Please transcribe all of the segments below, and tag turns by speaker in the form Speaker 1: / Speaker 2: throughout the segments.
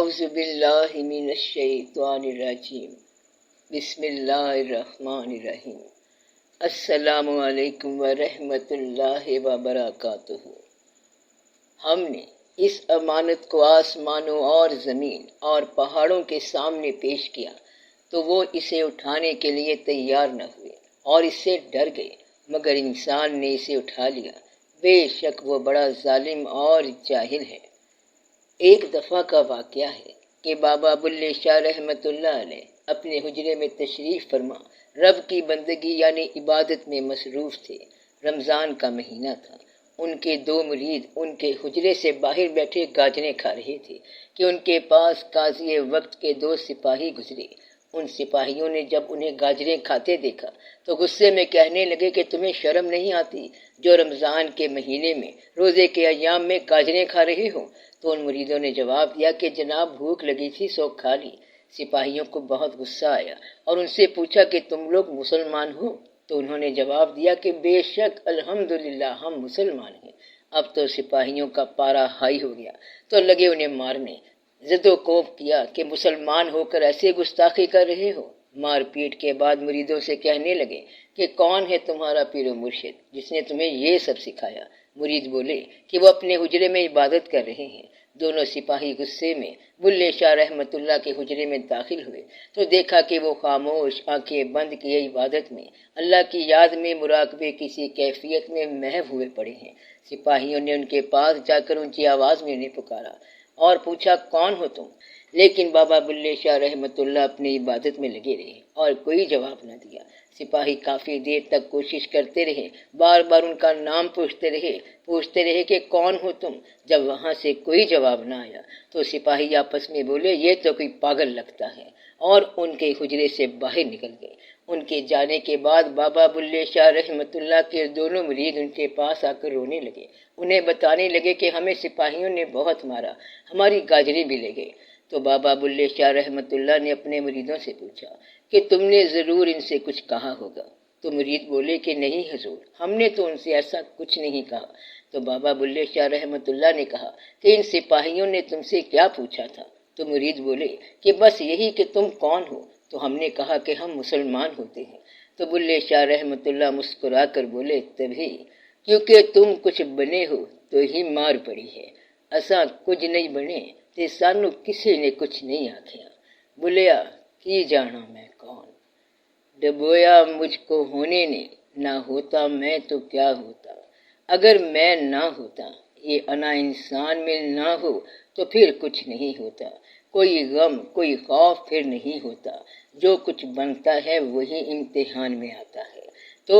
Speaker 1: اعوذ باللہ من الشیطان الرجیم بسم اللہ الرحمن الرحیم السلام علیکم ورحمۃ اللہ وبرکاتہ۔ ہم نے اس امانت کو آسمانوں اور زمین اور پہاڑوں کے سامنے پیش کیا تو وہ اسے اٹھانے کے لیے تیار نہ ہوئے اور اس سے ڈر گئے، مگر انسان نے اسے اٹھا لیا۔ بے شک وہ بڑا ظالم اور جاہل ہے۔ ایک دفعہ کا واقعہ ہے کہ بابا بلے شاہ رحمۃ اللہ علیہ اپنے حجرے میں تشریف فرما رب کی بندگی یعنی عبادت میں مصروف تھے۔ رمضان کا مہینہ تھا۔ ان کے دو مرید ان کے حجرے سے باہر بیٹھے گاجریں کھا رہے تھے کہ ان کے پاس قاضی وقت کے دو سپاہی گزرے۔ ان سپاہیوں نے جب انہیں گاجریں کھاتے دیکھا تو غصے میں کہنے لگے کہ تمہیں شرم نہیں آتی جو رمضان کے مہینے میں روزے کے ایام میں گاجریں کھا رہے ہو؟ تو ان مریدوں نے جواب دیا کہ جناب بھوک لگی تھی سو کھا لی۔ سپاہیوں کو بہت غصہ آیا اور ان سے پوچھا کہ تم لوگ مسلمان ہو؟ تو انہوں نے جواب دیا کہ بے شک الحمدللہ ہم مسلمان ہیں۔ اب تو سپاہیوں کا پارا ہائی ہو گیا تو لگے انہیں مارنے۔ زد و کوب کیا کہ مسلمان ہو کر ایسے گستاخی کر رہے ہو۔ مار پیٹ کے بعد مریدوں سے کہنے لگے کہ کون ہے تمہارا پیر و مرشد جس نے تمہیں یہ سب سکھایا؟ مرید بولے کہ وہ اپنے حجرے میں عبادت کر رہے ہیں۔ دونوں سپاہی غصے میں بلے شاہ رحمت اللہ کے حجرے میں داخل ہوئے تو دیکھا کہ وہ خاموش آنکھیں بند کیے عبادت میں، اللہ کی یاد میں، مراقبے کسی کیفیت میں محو ہوئے پڑے ہیں۔ سپاہیوں نے ان کے پاس جا کر اونچی آواز میں انہیں پکارا اور پوچھا کون ہو تم؟ لیکن بابا بلے شاہ رحمت اللہ اپنی عبادت میں لگے رہے اور کوئی جواب نہ دیا۔ سپاہی کافی دیر تک کوشش کرتے رہے، بار بار ان کا نام پوچھتے رہے کہ کون ہو تم؟ جب وہاں سے کوئی جواب نہ آیا تو سپاہی آپس میں بولے یہ تو کوئی پاگل لگتا ہے، اور ان کے حجرے سے باہر نکل گئے۔ ان کے جانے کے بعد بابا بلے شاہ رحمت اللہ کے دونوں مرید ان کے پاس آ کر رونے لگے، انہیں بتانے لگے کہ ہمیں سپاہیوں نے بہت مارا، ہماری گاجریں بھی لے گئے۔ تو بابا بلے شاہ رحمت اللہ نے اپنے مریدوں سے پوچھا کہ تم نے ضرور ان سے کچھ کہا ہوگا؟ تو مرید بولے کہ نہیں حضور، ہم نے تو ان سے ایسا کچھ نہیں کہا۔ تو بابا بلے شاہ رحمت اللہ نے کہا کہ ان سپاہیوں نے تم سے کیا پوچھا تھا؟ تو مرید بولے کہ بس یہی کہ تم کون ہو؟ تو ہم نے کہا کہ ہم مسلمان ہوتے ہیں۔ تو بلے شاہ رحمت اللہ مسکرا کر بولے تبھی کیونکہ تم کچھ بنے ہو تو ہی مار پڑی ہے، اساں کچھ نہیں بنے تے سانو کسی نے کچھ نہیں آکھیا۔ بولیا کی جانا میں کون، ڈبویا مجھ کو ہونے نے، نہ ہوتا میں تو کیا ہوتا۔ اگر میں نہ ہوتا، یہ انا انسان میں نہ ہو تو پھر کچھ نہیں ہوتا۔ کوئی غم کوئی خوف پھر نہیں ہوتا، جو کچھ بنتا ہے وہی امتحان میں آتا ہے۔ تو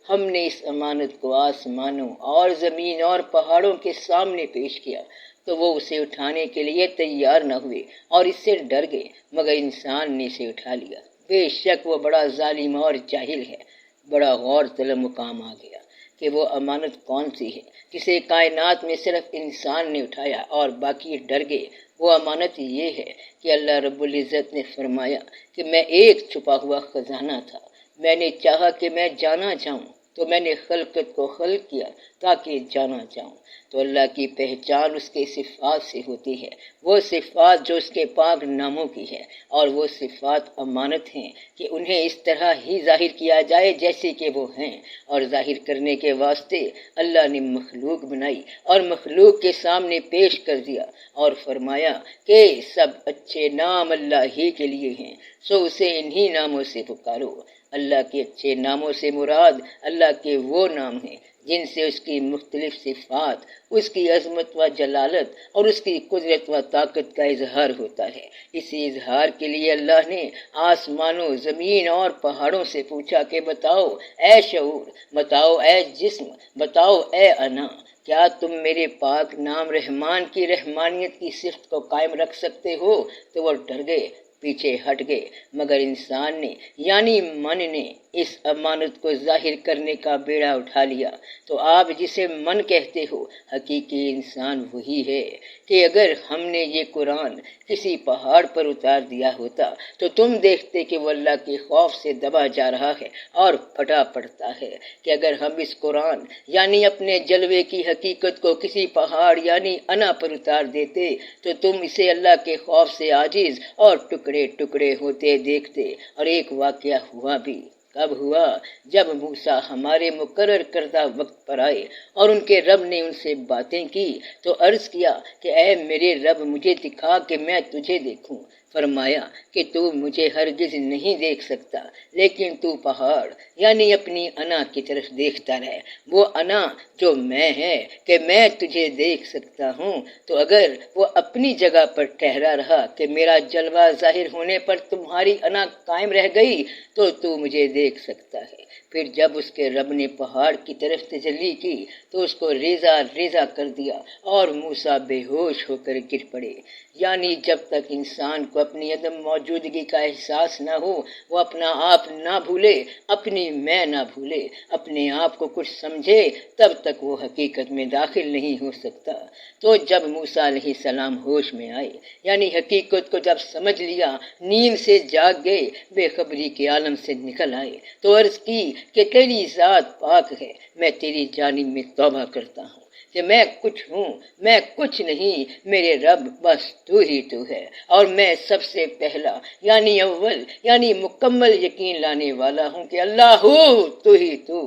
Speaker 1: ہم نے اس امانت کو آسمانوں اور زمین اور پہاڑوں کے سامنے پیش کیا تو وہ اسے اٹھانے کے لیے تیار نہ ہوئے اور اس سے ڈر گئے، مگر انسان نے اسے اٹھا لیا۔ بے شک وہ بڑا ظالم اور جاہل ہے۔ بڑا غور طلب مقام آ گیا کہ وہ امانت کون سی ہے جسے کائنات میں صرف انسان نے اٹھایا اور باقی ڈر گئے۔ وہ امانت یہ ہے کہ اللہ رب العزت نے فرمایا کہ میں ایک چھپا ہوا خزانہ تھا، میں نے چاہا کہ میں جانا چاہوں تو میں نے خلقت کو خلق کیا تاکہ جانا چاہوں۔ تو اللہ کی پہچان اس کے صفات سے ہوتی ہے، وہ صفات جو اس کے پاک ناموں کی ہے، اور وہ صفات امانت ہیں کہ انہیں اس طرح ہی ظاہر کیا جائے جیسے کہ وہ ہیں، اور ظاہر کرنے کے واسطے اللہ نے مخلوق بنائی اور مخلوق کے سامنے پیش کر دیا اور فرمایا کہ سب اچھے نام اللہ ہی کے لیے ہیں، سو اسے انہی ناموں سے پکارو۔ اللہ کے اچھے ناموں سے مراد اللہ کے وہ نام ہیں جن سے اس کی مختلف صفات، اس کی عظمت و جلالت اور اس کی قدرت و طاقت کا اظہار ہوتا ہے۔ اسی اظہار کے لیے اللہ نے آسمانوں، زمین اور پہاڑوں سے پوچھا کہ بتاؤ اے شعور، بتاؤ اے جسم، بتاؤ اے انا، کیا تم میرے پاک نام رحمان کی رحمانیت کی صفت کو قائم رکھ سکتے ہو؟ تو وہ ڈر گئے، پیچھے ہٹ گئے، مگر انسان نے یعنی من نے اس امانت کو ظاہر کرنے کا بیڑا اٹھا لیا، تو آپ جسے من کہتے ہو حقیقی انسان وہی ہے کہ اگر ہم نے یہ قرآن کسی پہاڑ پر اتار دیا ہوتا تو تم دیکھتے کہ وہ اللہ کے خوف سے دبا جا رہا ہے اور پھٹا پڑتا ہے، کہ اگر ہم اس قرآن یعنی اپنے جلوے کی حقیقت کو کسی پہاڑ یعنی انا پر اتار دیتے تو تم اسے اللہ کے خوف سے عاجز اور ٹکڑے ٹکڑے ہوتے دیکھتے۔ اور ایک واقعہ ہوا بھی، کب ہوا؟ جب موسیٰ ہمارے مقرر کردہ وقت پر آئے اور ان کے رب نے ان سے باتیں کی تو عرض کیا کہ اے میرے رب مجھے دکھا کہ میں تجھے دیکھوں۔ فرمایا کہ تو مجھے ہرگز نہیں دیکھ سکتا، لیکن تو پہاڑ یعنی اپنی انا کی طرف دیکھتا رہے، وہ انا جو میں ہے کہ میں تجھے دیکھ سکتا ہوں۔ تو اگر وہ اپنی جگہ پر ٹھہرا رہا کہ میرا جلوہ ظاہر ہونے پر تمہاری انا قائم رہ گئی تو مجھے دیکھ سکتا ہے۔ پھر جب اس کے رب نے پہاڑ کی طرف تجلی کی تو اس کو ریزہ ریزہ کر دیا اور موسیٰ بے ہوش ہو کر گر پڑے۔ یعنی جب تک انسان کو اپنی عدم موجودگی کا احساس نہ ہو، وہ اپنا آپ نہ بھولے، اپنی میں نہ بھولے، اپنے آپ کو کچھ سمجھے، تب تک وہ حقیقت میں داخل نہیں ہو سکتا۔ تو جب موسیٰ علیہ السلام ہوش میں آئے یعنی حقیقت کو جب سمجھ لیا، نیند سے جاگ گئے، بے خبری کے عالم سے نکل آئے تو عرض کی کہ تیری ذات پاک ہے، میں تیری جانب میں توبہ کرتا ہوں کہ میں کچھ ہوں، میں کچھ نہیں، میرے رب بس تو ہی تو ہے، اور میں سب سے پہلا یعنی اول یعنی مکمل یقین لانے والا ہوں کہ اللہ ہو تو ہی تو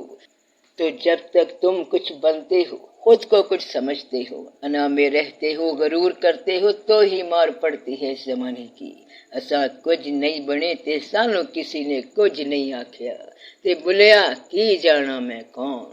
Speaker 1: جب تک تم کچھ بنتے ہو، خود کو کچھ سمجھتے ہو، انا میں رہتے ہو، غرور کرتے ہو تو ہی مار پڑتی ہے اس زمانے کی۔ اسا کچھ نہیں بنے تے سانو کسی نے کچھ نہیں آکھیا، تے بلیا کی جانا میں کون۔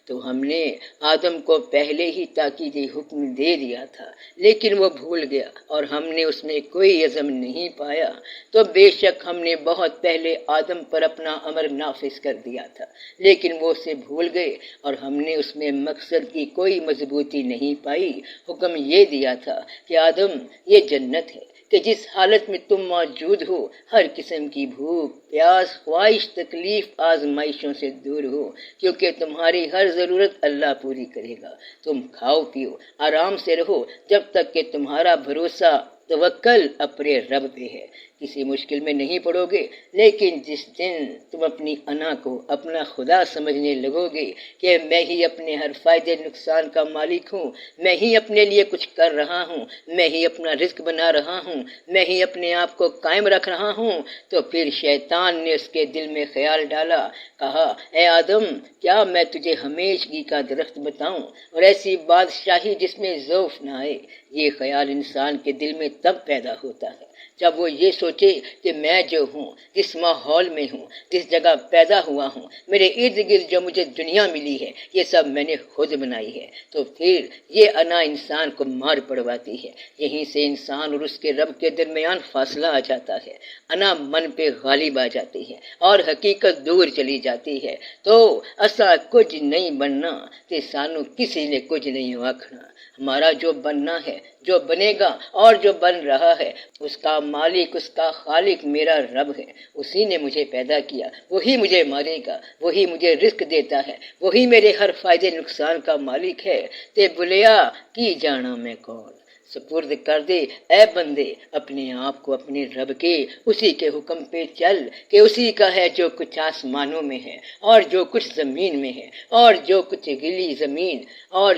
Speaker 1: تو ہم نے آدم کو پہلے ہی تاکیدی حکم دے دیا تھا، لیکن وہ بھول گیا اور ہم نے اس میں کوئی عزم نہیں پایا، تو بے شک ہم نے بہت پہلے آدم پر اپنا امر نافذ کر دیا تھا، لیکن وہ اسے بھول گئے اور ہم نے اس میں مقصد کی کوئی مضبوطی نہیں پائی۔ حکم یہ دیا تھا کہ آدم یہ جنت ہے کہ جس حالت میں تم موجود ہو ہر قسم کی بھوک، پیاس، خواہش، تکلیف، آزمائشوں سے دور ہو، کیونکہ تمہاری ہر ضرورت اللہ پوری کرے گا۔ تم کھاؤ پیو، آرام سے رہو، جب تک کہ تمہارا بھروسہ توکل اپنے رب پہ ہے، کسی مشکل میں نہیں پڑو گے۔ لیکن جس دن تم اپنی انا کو اپنا خدا سمجھنے لگو گے کہ میں ہی اپنے ہر فائدے نقصان کا مالک ہوں، میں ہی اپنے لیے کچھ کر رہا ہوں، میں ہی اپنا رزق بنا رہا ہوں، میں ہی اپنے آپ کو قائم رکھ رہا ہوں، تو پھر شیطان نے اس کے دل میں خیال ڈالا، کہا اے آدم کیا میں تجھے ہمیشگی کا درخت بتاؤں اور ایسی بادشاہی جس میں ذوف نہ آئے۔ یہ خیال انسان کے دل میں تب پیدا ہوتا ہے جب وہ یہ سوچے کہ میں جو ہوں، جس ماحول میں ہوں، جس جگہ پیدا ہوا ہوں، میرے ارد گرد جو مجھے دنیا ملی ہے، یہ سب میں نے خود بنائی ہے۔ تو پھر یہ انا انسان کو مار پڑواتی ہے، یہیں سے انسان اور اس کے رب کے درمیان فاصلہ آ جاتا ہے، انا من پہ غالب آ جاتی ہے اور حقیقت دور چلی جاتی ہے۔ تو اسا کچھ نہیں بننا تے سانو کسی نے کچھ نہیں آکھنا۔ ہمارا جو بننا ہے، جو بنے گا اور جو بن رہا ہے، اس کا مالک، اس کا خالق میرا رب ہے۔ اسی نے مجھے پیدا کیا، وہی مجھے مارے گا، وہی مجھے رزق دیتا ہے، وہی میرے ہر فائدے نقصان کا مالک ہے۔ تے بلیا کی جانا میں کون۔ سپرد کر دے اے بندے اپنے آپ کو اپنے رب کے، اسی کے حکم پہ چل کہ اسی کا ہے جو کچھ آسمانوں میں ہے اور جو کچھ زمین میں ہے اور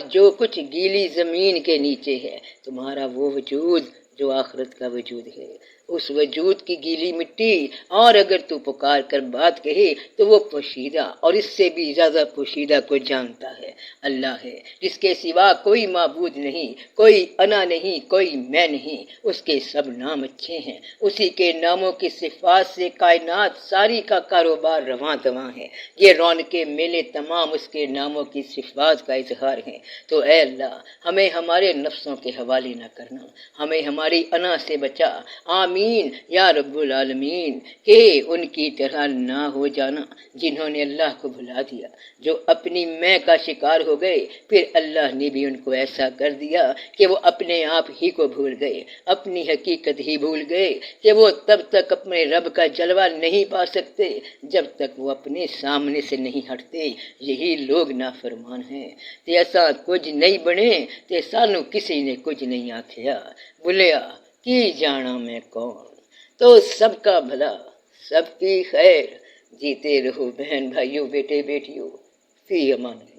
Speaker 1: جو کچھ گیلی زمین کے نیچے ہے۔ تمہارا وہ وجود جو آخرت کا وجود ہے، اس وجود کی گیلی مٹی، اور اگر تو پکار کر بات کہے تو وہ پوشیدہ اور اس سے بھی زیادہ پوشیدہ کو جانتا ہے۔ اللہ ہے جس کے سوا کوئی معبود نہیں، کوئی انا نہیں، کوئی میں نہیں، اس کے سب نام اچھے ہیں، اسی کے ناموں کی صفات سے کائنات ساری کا کاروبار رواں دواں ہے، یہ رونقیں میلے تمام اس کے ناموں کی صفات کا اظہار ہیں۔ تو اے اللہ ہمیں ہمارے نفسوں کے حوالے نہ کرنا، ہمیں ہماری انا سے بچا، آمین۔ آمین یا رب العالمین۔ کہ ان کی طرح نہ ہو جانا جنہوں نے اللہ کو بھلا دیا، جو اپنی میں کا شکار ہو گئے، پھر اللہ نے بھی ان کو ایسا کر دیا کہ وہ اپنے آپ ہی کو بھول گئے، اپنی حقیقت ہی بھول گئے کہ وہ تب تک اپنے رب کا جلوہ نہیں پا سکتے جب تک وہ اپنے سامنے سے نہیں ہٹتے۔ یہی لوگ نافرمان ہیں۔ تے اساں کچھ نہیں بنے تے سانو کسی نے کچھ نہیں آکھیا، بھلیا کی جانا میں کون، تو سب کا بھلا سب کی خیر۔ جیتے رہو بہن بھائیوں، بیٹے بیٹیوں، فی امان اللہ۔